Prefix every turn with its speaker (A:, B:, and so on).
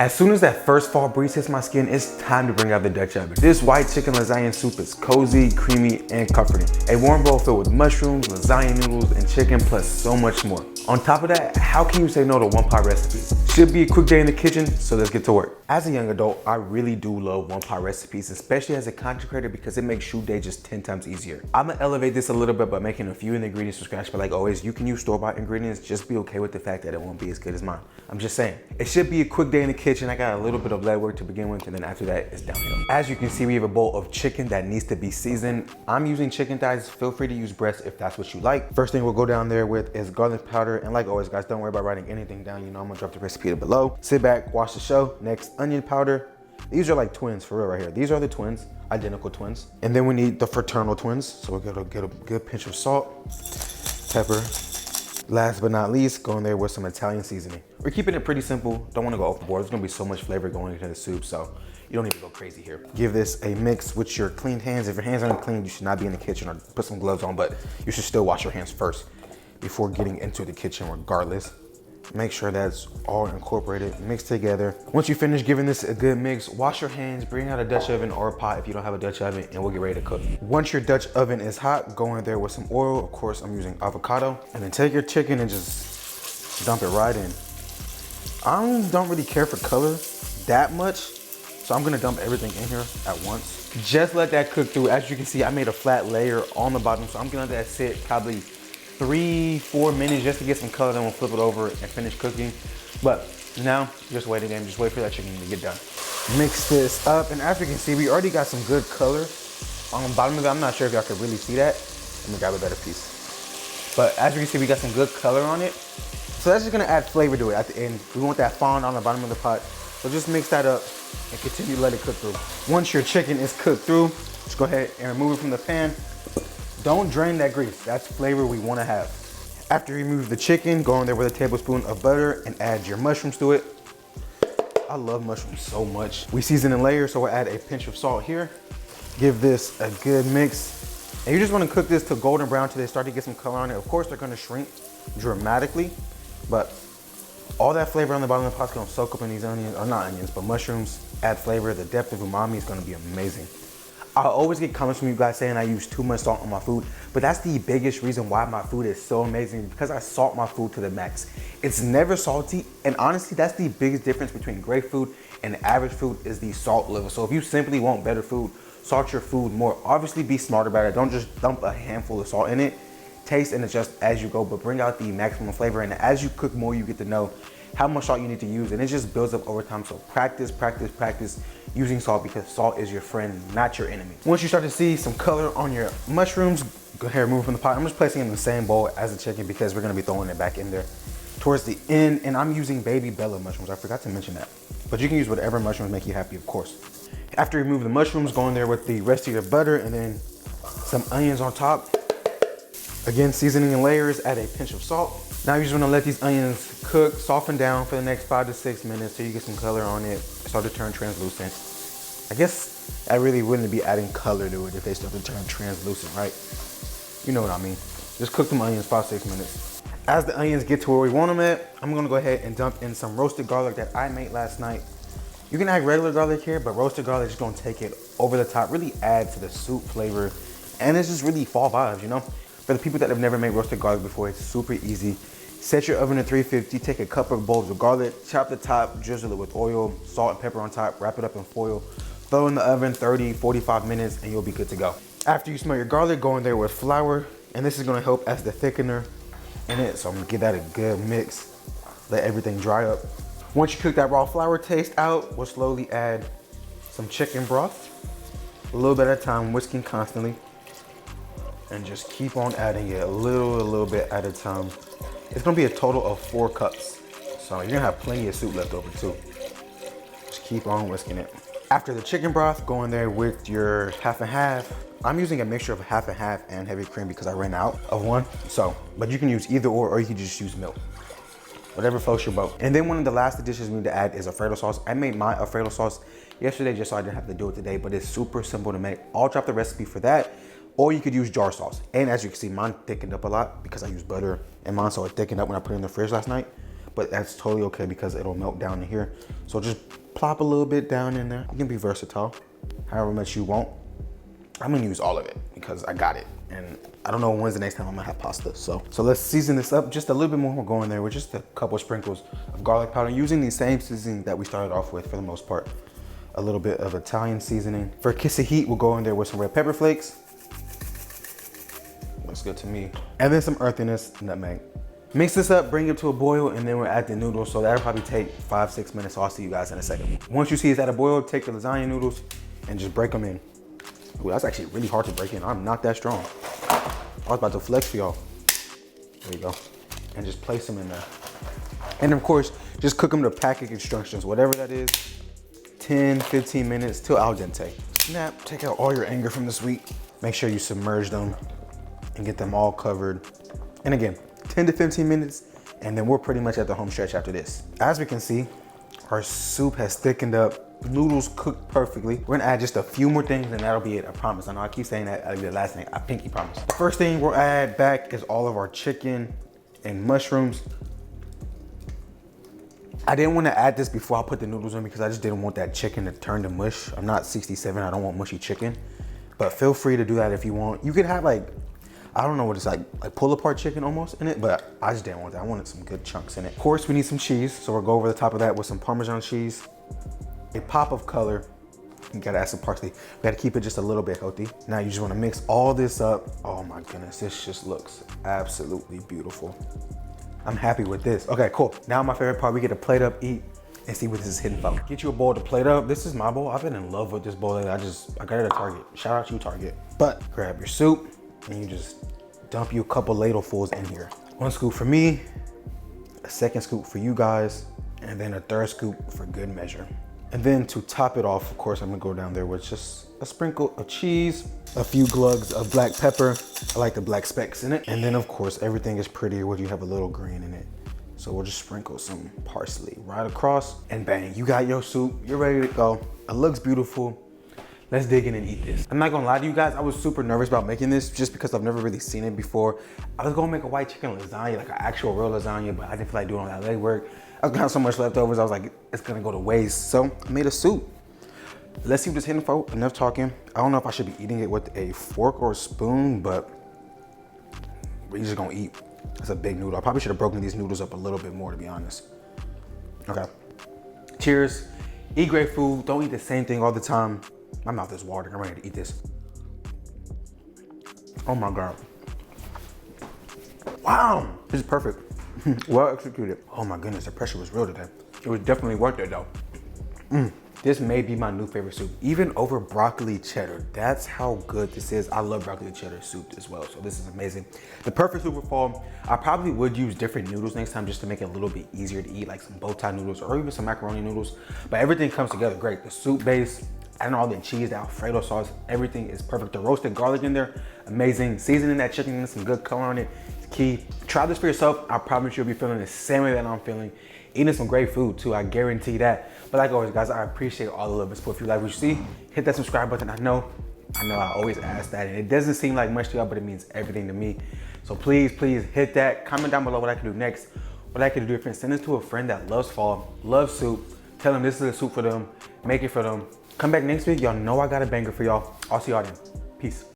A: As soon as that first fall breeze hits my skin, it's time to bring out the Dutch oven. This white chicken lasagna soup is cozy, creamy, and comforting. A warm bowl filled with mushrooms, lasagna noodles, and chicken, plus so much more. On top of that, how can you say no to one-pot recipes? Should be a quick day in the kitchen, so let's get to work. As a young adult, I really do love one-pot recipes, especially as a content creator, because it makes shoot day just 10 times easier. I'm gonna elevate this a little bit by making a few of the ingredients from scratch, but like always, you can use store-bought ingredients. Just be okay with the fact that it won't be as good as mine. I'm just saying. It should be a quick day in the kitchen. I got a little bit of lead work to begin with, and then after that, it's downhill. As you can see, we have a bowl of chicken that needs to be seasoned. I'm using chicken thighs. Feel free to use breast if that's what you like. First thing we'll go down there with is garlic powder, and like always, guys, don't worry about writing anything down. You know I'm gonna drop the recipe below. Sit back, watch the show. Next, onion powder. These are like twins for real right here. These are the twins, identical twins. And then we need the fraternal twins. So we're gonna get a good pinch of salt, pepper. Last but not least, go in there with some Italian seasoning. We're keeping it pretty simple. Don't wanna go overboard. There's gonna be so much flavor going into the soup, so you don't need to go crazy here. Give this a mix with your clean hands. If your hands aren't clean, you should not be in the kitchen, or put some gloves on, but you should still wash your hands first before getting into the kitchen regardless. Make sure that's all incorporated, mixed together. Once you finish giving this a good mix, wash your hands, bring out a Dutch oven or a pot if you don't have a Dutch oven, and we'll get ready to cook. Once your Dutch oven is hot, go in there with some oil. Of course, I'm using avocado. And then take your chicken and just dump it right in. I don't really care for color that much, so I'm gonna dump everything in here at once. Just let that cook through. As you can see, I made a flat layer on the bottom, so I'm gonna let that sit probably 3-4 minutes just to get some color, then we'll flip it over and finish cooking. But now, just wait again, just wait for that chicken to get done. Mix this up, and as you can see, we already got some good color on the bottom of it. I'm not sure if y'all can really see that. Let me grab a better piece. But as you can see, we got some good color on it. So that's just gonna add flavor to it at the end. We want that fond on the bottom of the pot. So just mix that up and continue to let it cook through. Once your chicken is cooked through, just go ahead and remove it from the pan. Don't drain that grease. That's flavor we want to have. After you remove the chicken, go in there with a tablespoon of butter and add your mushrooms to it. I love mushrooms so much. We season in layers, so we'll add a pinch of salt here. Give this a good mix. And you just want to cook this to golden brown till they start to get some color on it. Of course, they're going to shrink dramatically, but all that flavor on the bottom of the pot is going to soak up in these onions, or not onions, but mushrooms, add flavor. The depth of umami is going to be amazing. I always get comments from you guys saying I use too much salt on my food, but that's the biggest reason why my food is so amazing, because I salt my food to the max. It's never salty, and honestly, that's the biggest difference between great food and average food is the salt level. So if you simply want better food, salt your food more. Obviously, be smart about it. Don't just dump a handful of salt in it. Taste and adjust as you go, but bring out the maximum flavor, and as you cook more, you get to know how much salt you need to use, and it just builds up over time. So practice, practice, practice using salt, because salt is your friend, not your enemy. Once you start to see some color on your mushrooms, go ahead and remove from the pot. I'm just placing it in the same bowl as the chicken because we're gonna be throwing it back in there towards the end, and I'm using baby bellow mushrooms. I forgot to mention that, but you can use whatever mushrooms make you happy, of course. After you remove the mushrooms, go in there with the rest of your butter and then some onions on top. Again, seasoning in layers, add a pinch of salt. Now you just wanna let these onions cook, soften down for the next 5 to 6 minutes till you get some color on it, start to turn translucent. I guess I really wouldn't be adding color to it if they start to turn translucent, right? You know what I mean. Just cook them onions 5-6 minutes. As the onions get to where we want them at, I'm gonna go ahead and dump in some roasted garlic that I made last night. You can add regular garlic here, but roasted garlic is gonna take it over the top, really add to the soup flavor, and it's just really fall vibes, you know? For the people that have never made roasted garlic before, it's super easy. Set your oven to 350, take a couple of bowls of garlic, chop the top, drizzle it with oil, salt and pepper on top, wrap it up in foil, throw in the oven 30-45 minutes, and you'll be good to go. After you smell your garlic, go in there with flour, and this is gonna help as the thickener in it. So I'm gonna give that a good mix, let everything dry up. Once you cook that raw flour taste out, we'll slowly add some chicken broth, a little bit at a time, whisking constantly, and just keep on adding it a little bit at a time. It's gonna be a total of 4 cups. So you're gonna have plenty of soup left over too. Just keep on whisking it. After the chicken broth, go in there with your half and half. I'm using a mixture of half and half and heavy cream because I ran out of one. So, but you can use either or you can just use milk. Whatever floats your boat. And then one of the last additions we need to add is Alfredo sauce. I made my Alfredo sauce yesterday just so I didn't have to do it today, but it's super simple to make. I'll drop the recipe for that. Or you could use jar sauce. And as you can see, mine thickened up a lot because I used butter in mine, so it thickened up when I put it in the fridge last night. but that's totally okay because it'll melt down in here. So just plop a little bit down in there. You can be versatile, however much you want. I'm gonna use all of it because I got it. And I don't know when's the next time I'm gonna have pasta. So let's season this up just a little bit more. We're going there with just a couple sprinkles of garlic powder, using the same seasoning that we started off with for the most part. A little bit of Italian seasoning. For a kiss of heat, we'll go in there with some red pepper flakes. Looks good to me. And then some earthiness, nutmeg. Mix this up, bring it to a boil, and then we'll add the noodles. So that'll probably take 5-6 minutes. So I'll see you guys in a second. Once you see it's at a boil, take the lasagna noodles and just break them in. Ooh, that's actually really hard to break in. I'm not that strong. I was about to flex for y'all. There you go. And just place them in there. And of course, just cook them to package instructions, whatever that is. 10-15 minutes till al dente. Snap, take out all your anger from this week. Make sure you submerge them and get them all covered. And again, 10 to 15 minutes, and then we're pretty much at the home stretch after this. As we can see, our soup has thickened up. Noodles cooked perfectly. We're gonna add just a few more things and that'll be it, I promise. I know I keep saying that, that'll be the last thing, I pinky promise. The first thing we'll add back is all of our chicken and mushrooms. I didn't want to add this before I put the noodles in because I just didn't want that chicken to turn to mush. I'm not 67, I don't want mushy chicken. But feel free to do that if you want. You could have like, I don't know what it's like pull apart chicken almost in it, but I just didn't want that. I wanted some good chunks in it. Of course, we need some cheese. So we'll go over the top of that with some Parmesan cheese. A pop of color. You gotta add some parsley. We gotta keep it just a little bit healthy. Now you just wanna mix all this up. Oh my goodness, this just looks absolutely beautiful. I'm happy with this. Okay, cool. Now my favorite part, we get to plate up, eat, and see what this is hitting for. Get you a bowl to plate up. This is my bowl. I've been in love with this bowl. I got it at Target. Shout out to you, Target. But grab your soup and you just dump you a couple ladlefuls in here. 1 scoop for me, a 2nd scoop for you guys, and then a 3rd scoop for good measure. And then to top it off, of course, I'm gonna go down there with just a sprinkle of cheese, a few glugs of black pepper. I like the black specks in it. And then of course, everything is prettier when you have a little green in it. So we'll just sprinkle some parsley right across and bang, you got your soup, you're ready to go. It looks beautiful. Let's dig in and eat this. I'm not gonna lie to you guys, I was super nervous about making this just because I've never really seen it before. I was gonna make a white chicken lasagna, like an actual real lasagna, but I didn't feel like doing all that legwork. I was gonna have so much leftovers, I was like, it's gonna go to waste. So I made a soup. Let's see what this hitting for. Enough talking. I don't know if I should be eating it with a fork or a spoon, but we're just gonna eat. It's a big noodle. I probably should have broken these noodles up a little bit more, to be honest. Okay. Cheers. Eat great food. Don't eat the same thing all the time. My mouth is watering. I'm ready to eat this. Oh my God. Wow. This is perfect. Well executed. Oh my goodness, the pressure was real today. It was definitely worth it though. This may be my new favorite soup, even over broccoli cheddar. That's how good this is. I love broccoli cheddar soup as well, so this is amazing. The perfect soup for fall. I probably would use different noodles next time just to make it a little bit easier to eat, like some bow tie noodles or even some macaroni noodles. But everything comes together great. The soup base, and all the cheese, the Alfredo sauce, everything is perfect. The roasted garlic in there, amazing. Seasoning that chicken and some good color on it is key. Try this for yourself. I promise you'll be feeling the same way that I'm feeling. Eating some great food too, I guarantee that. But like always, guys, I appreciate all the love and support. If you like what you see, hit that subscribe button. I know I always ask that, and it doesn't seem like much to y'all, but it means everything to me. So please hit that. Comment down below what I can do next, what I can do different. Send this to a friend that loves fall, loves soup. Tell them this is a soup for them. Make it for them. Come back next week. Y'all know I got a banger for y'all. I'll see y'all then. Peace.